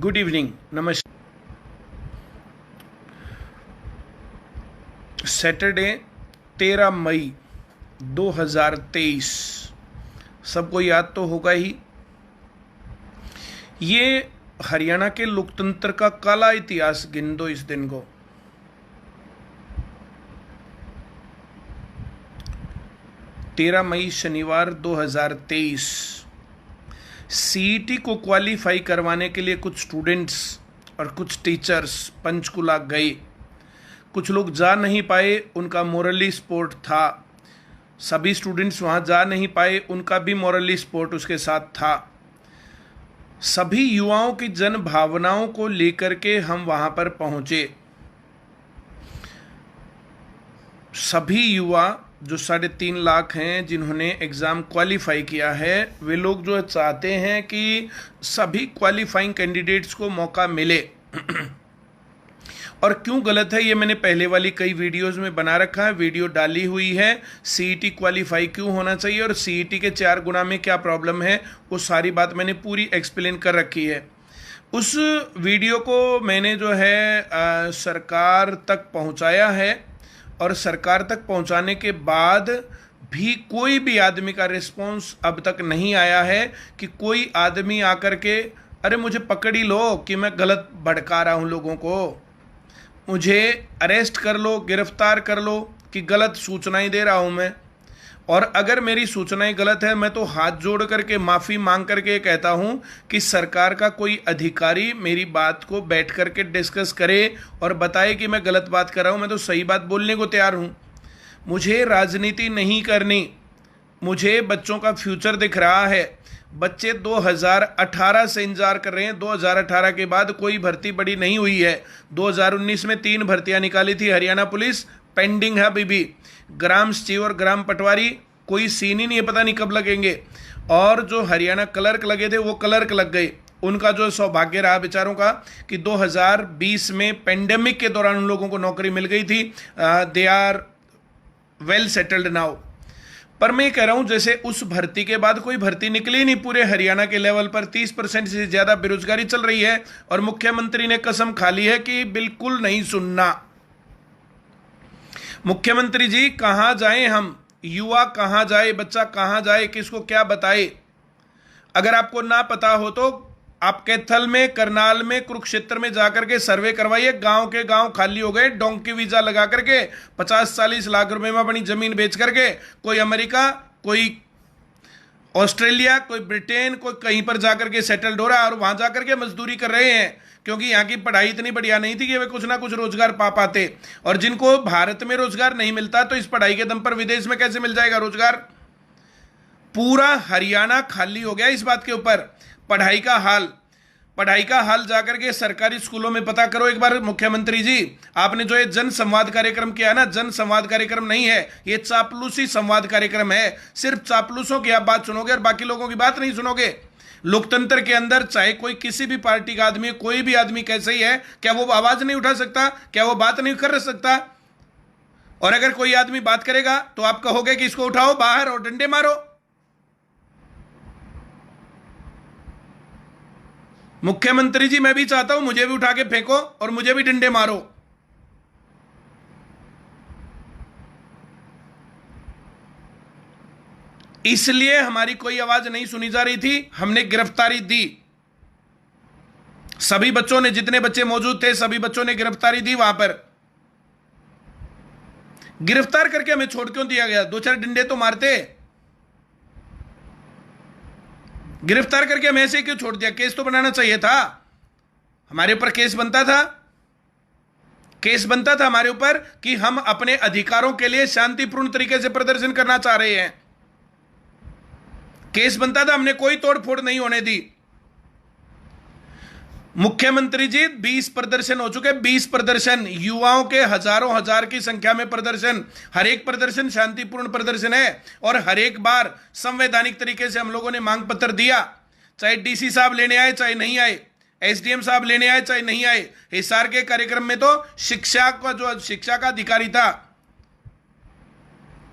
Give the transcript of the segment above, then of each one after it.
Good evening, नमस्कार। Saturday 13 मई 2023, सबको याद तो होगा ही। ये हरियाणा के लोकतंत्र का काला इतिहास गिन दो इस दिन को। तेरह मई शनिवार 2023, सीईटी को क्वालिफाई करवाने के लिए कुछ स्टूडेंट्स और कुछ टीचर्स पंचकुला गए। कुछ लोग जा नहीं पाए, उनका मोरली सपोर्ट था। सभी स्टूडेंट्स वहाँ जा नहीं पाए, उनका भी मोरली सपोर्ट उसके साथ था। सभी युवाओं की जन भावनाओं को लेकर के हम वहाँ पर पहुँचे। सभी युवा जो 3.5 लाख हैं जिन्होंने एग्ज़ाम क्वालिफाई किया है, वे लोग जो चाहते हैं कि सभी क्वालिफाइंग कैंडिडेट्स को मौका मिले। और क्यों गलत है ये मैंने पहले वाली कई वीडियोस में बना रखा है, वीडियो डाली हुई है। सीईटी क्वालिफाई क्यों होना चाहिए और सीईटी के 4 गुना में क्या प्रॉब्लम है, वो सारी बात मैंने पूरी एक्सप्लेन कर रखी है। उस वीडियो को मैंने जो है सरकार तक पहुंचाया है, और सरकार तक पहुंचाने के बाद भी कोई भी आदमी का रिस्पॉन्स अब तक नहीं आया है कि कोई आदमी आकर के अरे मुझे पकड़ ही लो कि मैं गलत भड़का रहा हूं लोगों को, मुझे अरेस्ट कर लो, गिरफ्तार कर लो कि गलत सूचनाएं दे रहा हूं मैं। और अगर मेरी सूचनाएं गलत है, मैं तो हाथ जोड़ करके माफ़ी मांग करके कहता हूं कि सरकार का कोई अधिकारी मेरी बात को बैठ करके डिस्कस करे और बताए कि मैं गलत बात कर रहा हूं। मैं तो सही बात बोलने को तैयार हूं। मुझे राजनीति नहीं करनी, मुझे बच्चों का फ्यूचर दिख रहा है। बच्चे 2018 से इंतजार कर रहे हैं। 2018 के बाद कोई भर्ती बड़ी नहीं हुई है। 2019 में 3 भर्तियां निकाली थी हरियाणा पुलिस, पेंडिंग है अभी भी। ग्राम सचिव और ग्राम पटवारी कोई सीन ही नहीं है, पता नहीं कब लगेंगे। और जो हरियाणा क्लर्क लगे थे वो क्लर्क लग गए। उनका जो सौभाग्य रहा बेचारों का कि 2020 में पेंडेमिक के दौरान उन लोगों को नौकरी मिल गई थी। They are well settled now. पर मैं कह रहा हूं जैसे उस भर्ती के बाद कोई भर्ती निकली नहीं। पूरे हरियाणा के लेवल पर 30% से ज्यादा बेरोजगारी चल रही है और मुख्यमंत्री ने कसम खा ली है कि बिल्कुल नहीं सुनना। मुख्यमंत्री जी कहां जाएं हम, युवा कहां जाए, बच्चा कहां जाए, किसको क्या बताए। अगर आपको ना पता हो तो आप कैथल में, करनाल में, कुरुक्षेत्र में जाकर के सर्वे करवाइए। गांव के गांव खाली हो गए, डोंकी वीजा लगा करके 50-40 लाख रुपए में अपनी जमीन बेच करके कोई अमेरिका, कोई ऑस्ट्रेलिया, कोई ब्रिटेन, कोई कहीं पर जाकर के सेटल्ड हो रहा है और वहां जाकर के मजदूरी कर रहे हैं, क्योंकि यहाँ की पढ़ाई इतनी बढ़िया नहीं थी कि वे कुछ ना कुछ रोजगार पा पाते। और जिनको भारत में रोजगार नहीं मिलता तो इस पढ़ाई के दम पर विदेश में कैसे मिल जाएगा रोजगार। पूरा हरियाणा खाली हो गया इस बात के ऊपर। पढ़ाई का हाल जाकर के सरकारी स्कूलों में पता करो एक बार। मुख्यमंत्री जी आपने जो ये जन संवाद कार्यक्रम किया ना, जन संवाद कार्यक्रम नहीं है, ये चापलूसी संवाद कार्यक्रम है। सिर्फ चापलूसों की आप बात सुनोगे और बाकी लोगों की बात नहीं सुनोगे। लोकतंत्र के अंदर चाहे कोई किसी भी पार्टी का आदमी, कोई भी आदमी कैसे ही है, क्या वो आवाज नहीं उठा सकता, क्या वो बात नहीं कर सकता। और अगर कोई आदमी बात करेगा तो आप कहोगे कि इसको उठाओ बाहर और डंडे मारो। मुख्यमंत्री जी मैं भी चाहता हूं मुझे भी उठा के फेंको और मुझे भी डंडे मारो। इसलिए हमारी कोई आवाज नहीं सुनी जा रही थी, हमने गिरफ्तारी दी। सभी बच्चों ने, जितने बच्चे मौजूद थे सभी बच्चों ने गिरफ्तारी दी। वहां पर गिरफ्तार करके हमें छोड़ क्यों दिया गया? 2-4 डंडे तो मारते। गिरफ्तार करके हमें ऐसे क्यों छोड़ दिया? केस तो बनाना चाहिए था, हमारे ऊपर केस बनता था। केस बनता था हमारे ऊपर कि हम अपने अधिकारों के लिए शांतिपूर्ण तरीके से प्रदर्शन करना चाह रहे हैं। केस बनता था, हमने कोई तोड़फोड़ नहीं होने दी। मुख्यमंत्री जी 20 प्रदर्शन हो चुके, 20 प्रदर्शन, युवाओं के हजारों हजार की संख्या में प्रदर्शन। हर एक प्रदर्शन शांतिपूर्ण प्रदर्शन है और हर एक बार संवैधानिक तरीके से हम लोगों ने मांग पत्र दिया। चाहे डीसी साहब लेने आए चाहे नहीं आए, एसडीएम साहब लेने आए चाहे नहीं आए। हिसार के कार्यक्रम में तो शिक्षा का अधिकारी था,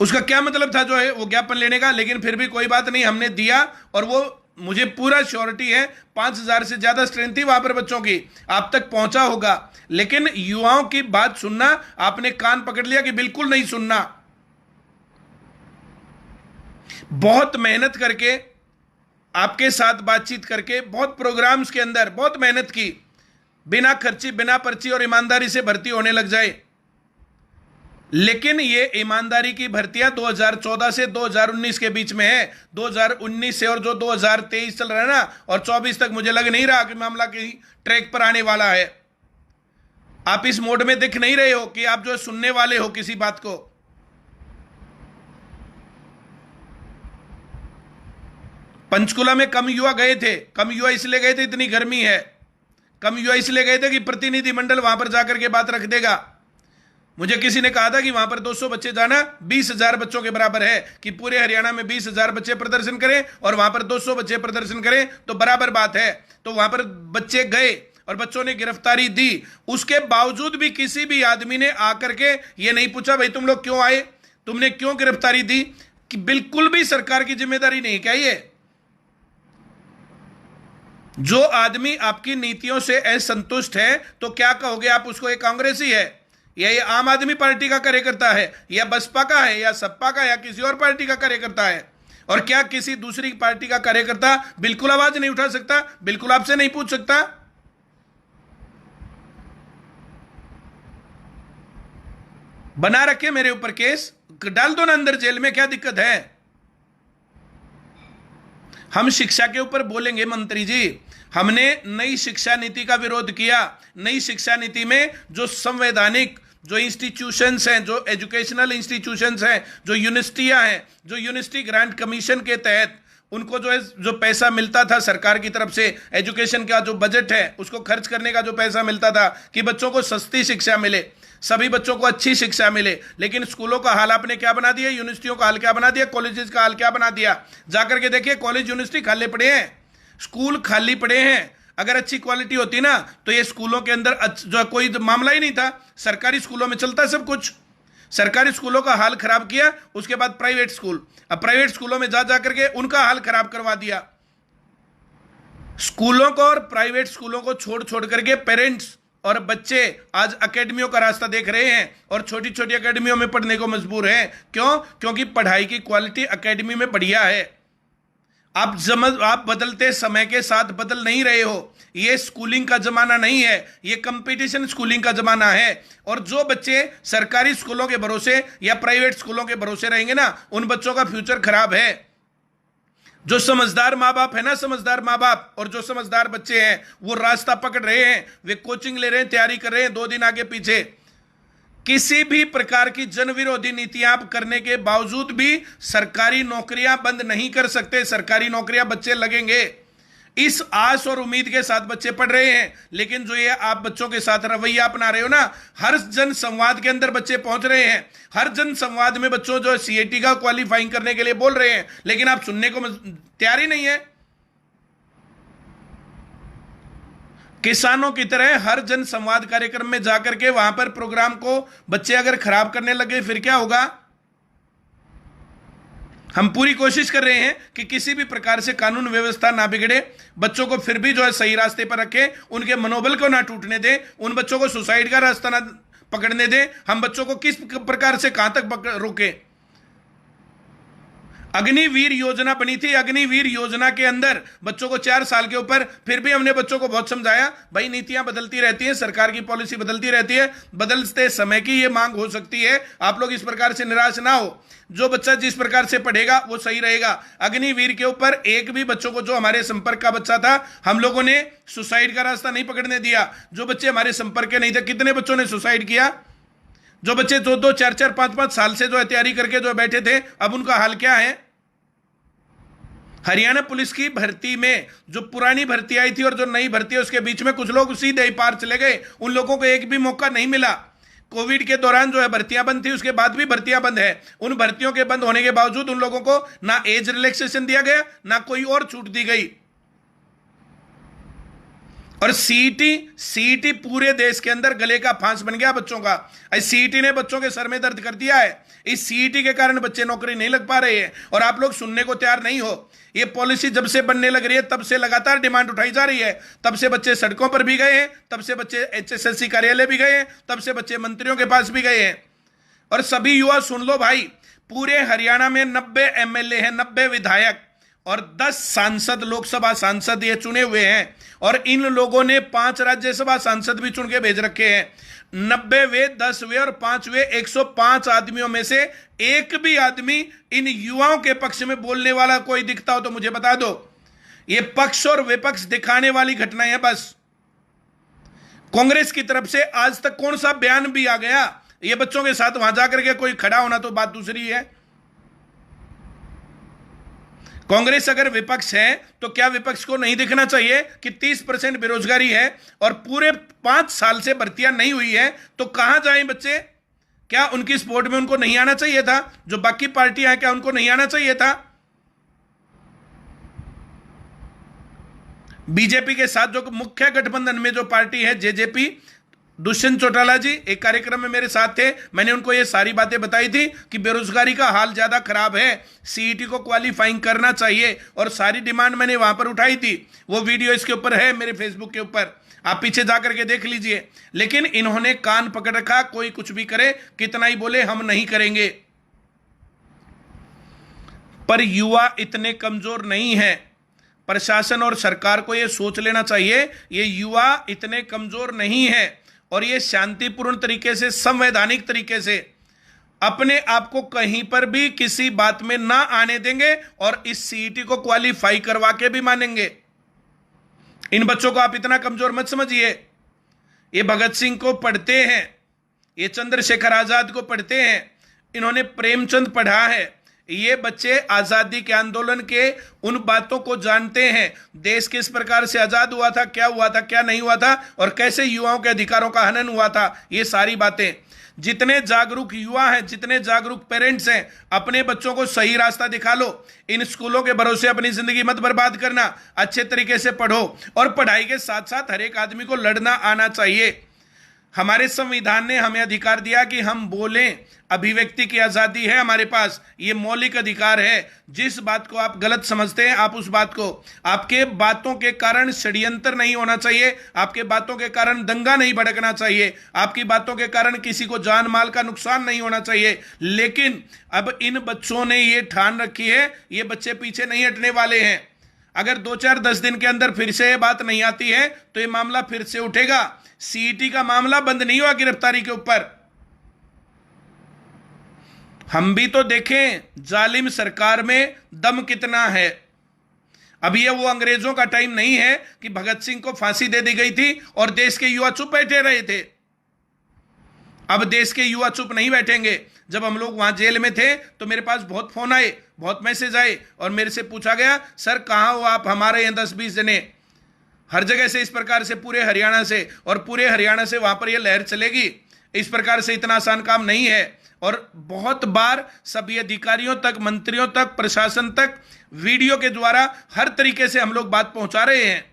उसका क्या मतलब था जो है वो ज्ञापन लेने का। लेकिन फिर भी कोई बात नहीं, हमने दिया और वो मुझे पूरा श्योरिटी है 5,000 से ज्यादा स्ट्रेंथ थी वहां पर बच्चों की, आप तक पहुंचा होगा। लेकिन युवाओं की बात सुनना, आपने कान पकड़ लिया कि बिल्कुल नहीं सुनना। बहुत मेहनत करके, आपके साथ बातचीत करके, बहुत प्रोग्राम्स के अंदर बहुत मेहनत की, बिना खर्ची, बिना पर्ची और ईमानदारी से भर्ती होने लग जाए। लेकिन ये ईमानदारी की भर्तियां 2014 से 2019 के बीच में है। 2019 से और जो 2023 चल रहा है ना, और 24 तक मुझे लग नहीं रहा कि मामला कहीं ट्रैक पर आने वाला है। आप इस मोड में दिख नहीं रहे हो कि आप जो सुनने वाले हो किसी बात को। पंचकुला में कम युवा गए थे। कम युवा इसलिए गए थे, इतनी गर्मी है। कम युवा इसलिए गए थे कि प्रतिनिधिमंडल वहां पर जाकर के बात रख देगा। मुझे किसी ने कहा था कि वहां पर 200 बच्चे जाना 20,000 बच्चों के बराबर है, कि पूरे हरियाणा में 20,000 बच्चे प्रदर्शन करें और वहां पर 200 बच्चे प्रदर्शन करें तो बराबर बात है। तो वहां पर बच्चे गए और बच्चों ने गिरफ्तारी दी। उसके बावजूद भी किसी भी आदमी ने आकर के ये नहीं पूछा भाई तुम लोग क्यों आए, तुमने क्यों गिरफ्तारी दी, कि बिल्कुल भी सरकार की जिम्मेदारी नहीं। क्या ये जो आदमी आपकी नीतियों से असंतुष्ट है तो क्या कहोगे आप उसको? एक कांग्रेसी है, या ये आम आदमी पार्टी का कार्यकर्ता है, या बसपा का है, या सपा का, या किसी और पार्टी का कार्यकर्ता है? और क्या किसी दूसरी पार्टी का कार्यकर्ता बिल्कुल आवाज नहीं उठा सकता, बिल्कुल आपसे नहीं पूछ सकता? बना रखे मेरे ऊपर केस, डाल दो ना अंदर जेल में, क्या दिक्कत है? हम शिक्षा के ऊपर बोलेंगे मंत्री जी। हमने नई शिक्षा नीति का विरोध किया। नई शिक्षा नीति में जो संवैधानिक जो इंस्टीट्यूशंस हैं, जो एजुकेशनल इंस्टीट्यूशंस हैं, जो यूनिवर्सिटियां हैं, जो यूनिवर्सिटी ग्रांट कमीशन के तहत उनको जो है जो पैसा मिलता था सरकार की तरफ से, एजुकेशन का जो बजट है उसको खर्च करने का जो पैसा मिलता था कि बच्चों को सस्ती शिक्षा मिले, सभी बच्चों को अच्छी शिक्षा मिले। लेकिन स्कूलों का हाल आपने क्या बना दिया, यूनिवर्सिटियों का हाल क्या बना दिया, कॉलेजेस का हाल क्या बना दिया? जाकर के देखिए, कॉलेज यूनिवर्सिटी खाली पड़े हैं, स्कूल खाली पड़े हैं। अगर अच्छी क्वालिटी होती ना तो ये स्कूलों के अंदर जो कोई मामला ही नहीं था। सरकारी स्कूलों में चलता है सब कुछ। सरकारी स्कूलों का हाल खराब किया, उसके बाद प्राइवेट स्कूल, अब प्राइवेट स्कूलों में जा जाकर के उनका हाल खराब करवा दिया। स्कूलों को और प्राइवेट स्कूलों को छोड़ छोड़ करके पेरेंट्स और बच्चे आज एकेडमियों का रास्ता देख रहे हैं और छोटी छोटी एकेडमियों में पढ़ने को मजबूर हैं। क्यों? क्योंकि पढ़ाई की क्वालिटी एकेडमी में बढ़िया है। आप बदलते समय के साथ बदल नहीं रहे हो। ये स्कूलिंग का जमाना नहीं है, ये कंपटीशन स्कूलिंग का जमाना है। और जो बच्चे सरकारी स्कूलों के भरोसे या प्राइवेट स्कूलों के भरोसे रहेंगे ना, उन बच्चों का फ्यूचर खराब है। जो समझदार माँ बाप है ना, समझदार माँ बाप और जो समझदार बच्चे हैं, वो रास्ता पकड़ रहे हैं, वे कोचिंग ले रहे हैं, तैयारी कर रहे हैं 2 दिन आगे पीछे। किसी भी प्रकार की जन विरोधी नीतियां आप करने के बावजूद भी सरकारी नौकरियां बंद नहीं कर सकते। सरकारी नौकरियां बच्चे लगेंगे, इस आस और उम्मीद के साथ बच्चे पढ़ रहे हैं। लेकिन जो ये आप बच्चों के साथ रवैया अपना रहे हो ना, हर जन संवाद के अंदर बच्चे पहुंच रहे हैं, हर जन संवाद में बच्चों जो सीएटी का क्वालिफाइंग करने के लिए बोल रहे हैं, लेकिन आप सुनने को तैयार ही नहीं है। किसानों की तरह हर जन संवाद कार्यक्रम में जाकर के वहां पर प्रोग्राम को बच्चे अगर खराब करने लगे फिर क्या होगा? हम पूरी कोशिश कर रहे हैं कि किसी भी प्रकार से कानून व्यवस्था ना बिगड़े, बच्चों को फिर भी जो है सही रास्ते पर रखें, उनके मनोबल को ना टूटने दें, उन बच्चों को सुसाइड का रास्ता ना पकड़ने दें। हम बच्चों को किस प्रकार से कहां तक रोकें? अग्निवीर योजना बनी थी, अग्निवीर योजना के अंदर बच्चों को 4 साल के ऊपर, फिर भी हमने बच्चों को बहुत समझाया भाई नीतियां बदलती रहती हैं, सरकार की पॉलिसी बदलती रहती है, बदलते समय की ये मांग हो सकती है, आप लोग इस प्रकार से निराश ना हो। जो बच्चा जिस प्रकार से पढ़ेगा वो सही रहेगा। अग्निवीर के ऊपर एक भी बच्चों को, जो हमारे संपर्क का बच्चा था, हम लोगों ने सुसाइड का रास्ता नहीं पकड़ने दिया। जो बच्चे हमारे संपर्क के नहीं थे, कितने बच्चों ने सुसाइड किया? जो बच्चे 2-2, 4-4, 5-5 साल से जो है तैयारी करके जो बैठे थे, अब उनका हाल क्या है? हरियाणा पुलिस की भर्ती में जो पुरानी भर्ती आई थी और जो नई भर्ती है, उसके बीच में कुछ लोग सीधे ही पार चले गए, उन लोगों को एक भी मौका नहीं मिला। कोविड के दौरान जो है भर्तियां बंद थी, उसके बाद भी भर्तियां बंद है। उन भर्तियों के बंद होने के बावजूद उन लोगों को ना एज रिलैक्सेशन दिया गया, ना कोई और छूट दी गई। और सीईटी पूरे देश के अंदर गले का फांस बन गया बच्चों का। सीईटी ने बच्चों के सर में दर्द कर दिया है। इस सीईटी के कारण बच्चे नौकरी नहीं लग पा रहे हैं और आप लोग सुनने को तैयार नहीं हो। ये पॉलिसी जब से बनने लग रही है तब से लगातार डिमांड उठाई जा रही है। तब से बच्चे सड़कों पर भी गए हैं, तब से बच्चे एचएसएलसी कार्यालय भी गए हैं, तब से बच्चे मंत्रियों के पास भी गए हैं। और सभी युवा सुन लो भाई, पूरे हरियाणा में 90 एमएलए हैं, 90 विधायक और 10 सांसद, लोकसभा सांसद ये चुने हुए हैं। और इन लोगों ने 5 राज्यसभा सांसद भी चुन के भेज रखे हैं। 90 वे, 10 वे और 5 वे, 105 आदमियों में से एक भी आदमी इन युवाओं के पक्ष में बोलने वाला कोई दिखता हो तो मुझे बता दो। ये पक्ष और विपक्ष दिखाने वाली घटनाएं हैं बस। कांग्रेस की तरफ से आज तक कौन सा बयान भी आ गया? ये बच्चों के साथ वहां जाकर के कोई खड़ा होना तो बात दूसरी है। कांग्रेस अगर विपक्ष है तो क्या विपक्ष को नहीं दिखना चाहिए कि 30% बेरोजगारी है और पूरे 5 साल से भर्तियां नहीं हुई है? तो कहां जाएं बच्चे? क्या उनकी स्पोर्ट में उनको नहीं आना चाहिए था? जो बाकी पार्टियां हैं क्या उनको नहीं आना चाहिए था? बीजेपी के साथ जो मुख्य गठबंधन में जो पार्टी है जेजेपी, दुष्यंत चौटाला जी एक कार्यक्रम में मेरे साथ थे। मैंने उनको ये सारी बातें बताई थी कि बेरोजगारी का हाल ज्यादा खराब है, सीईटी को क्वालिफाइंग करना चाहिए और सारी डिमांड मैंने वहां पर उठाई थी। वो वीडियो इसके ऊपर है मेरे फेसबुक के ऊपर, आप पीछे जाकर के देख लीजिए। लेकिन इन्होंने कान पकड़ रखा, कोई कुछ भी करे, कितना ही बोले हम नहीं करेंगे। पर युवा इतने कमजोर नहीं है। प्रशासन और सरकार को यह सोच लेना चाहिए ये युवा इतने कमजोर नहीं है और ये शांतिपूर्ण तरीके से, संवैधानिक तरीके से अपने आप को कहीं पर भी किसी बात में ना आने देंगे और इस सीईटी को क्वालिफाई करवा के भी मानेंगे। इन बच्चों को आप इतना कमजोर मत समझिए। ये भगत सिंह को पढ़ते हैं, ये चंद्रशेखर आजाद को पढ़ते हैं, इन्होंने प्रेमचंद पढ़ा है। ये बच्चे आजादी के आंदोलन के उन बातों को जानते हैं, देश किस प्रकार से आजाद हुआ था, क्या हुआ था, क्या नहीं हुआ था और कैसे युवाओं के अधिकारों का हनन हुआ था। ये सारी बातें, जितने जागरूक युवा हैं, जितने जागरूक पेरेंट्स हैं, अपने बच्चों को सही रास्ता दिखा लो। इन स्कूलों के भरोसे अपनी जिंदगी मत बर्बाद करना। अच्छे तरीके से पढ़ो और पढ़ाई के साथ साथ हर एक आदमी को लड़ना आना चाहिए। हमारे संविधान ने हमें अधिकार दिया कि हम बोलें, अभिव्यक्ति की आजादी है हमारे पास, ये मौलिक अधिकार है। जिस बात को आप गलत समझते हैं आप उस बात को, आपके बातों के कारण षड्यंत्र नहीं होना चाहिए, आपके बातों के कारण दंगा नहीं भड़कना चाहिए, आपकी बातों के कारण किसी को जान माल का नुकसान नहीं होना चाहिए। लेकिन अब इन बच्चों ने ये ठान रखी है, ये बच्चे पीछे नहीं हटने वाले हैं। अगर 2-4-10 दिन के अंदर फिर से ये बात नहीं आती है तो ये मामला फिर से उठेगा। सीईटी का मामला बंद नहीं हुआ गिरफ्तारी के ऊपर। हम भी तो देखें जालिम सरकार में दम कितना है। अब ये वो अंग्रेजों का टाइम नहीं है कि भगत सिंह को फांसी दे दी गई थी और देश के युवा चुप बैठे रहे थे। अब देश के युवा चुप नहीं बैठेंगे। जब हम लोग वहां जेल में थे तो मेरे पास बहुत फोन आए, बहुत मैसेज आए और मेरे से पूछा गया, सर कहां हो आप, हमारे यहाँ 10-20 जने, हर जगह से इस प्रकार से, पूरे हरियाणा से, और पूरे हरियाणा से वहां पर यह लहर चलेगी। इस प्रकार से इतना आसान काम नहीं है। और बहुत बार सभी अधिकारियों तक, मंत्रियों तक, प्रशासन तक वीडियो के द्वारा हर तरीके से हम लोग बात पहुंचा रहे हैं।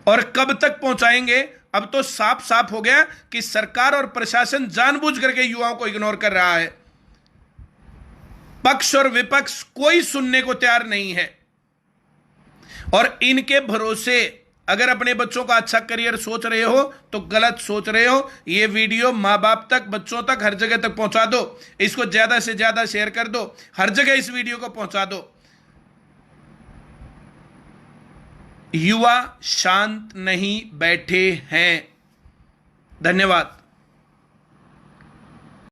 और कब तक पहुंचाएंगे? अब तो साफ साफ हो गया कि सरकार और प्रशासन जानबूझ करके युवाओं को इग्नोर कर रहा है। पक्ष और विपक्ष कोई सुनने को तैयार नहीं है और इनके भरोसे अगर अपने बच्चों का अच्छा करियर सोच रहे हो तो गलत सोच रहे हो। ये वीडियो माँ बाप तक, बच्चों तक, हर जगह तक पहुंचा दो। इसको ज्यादा से ज्यादा शेयर कर दो, हर जगह इस वीडियो को पहुंचा दो। युवा शांत नहीं बैठे हैं। धन्यवाद।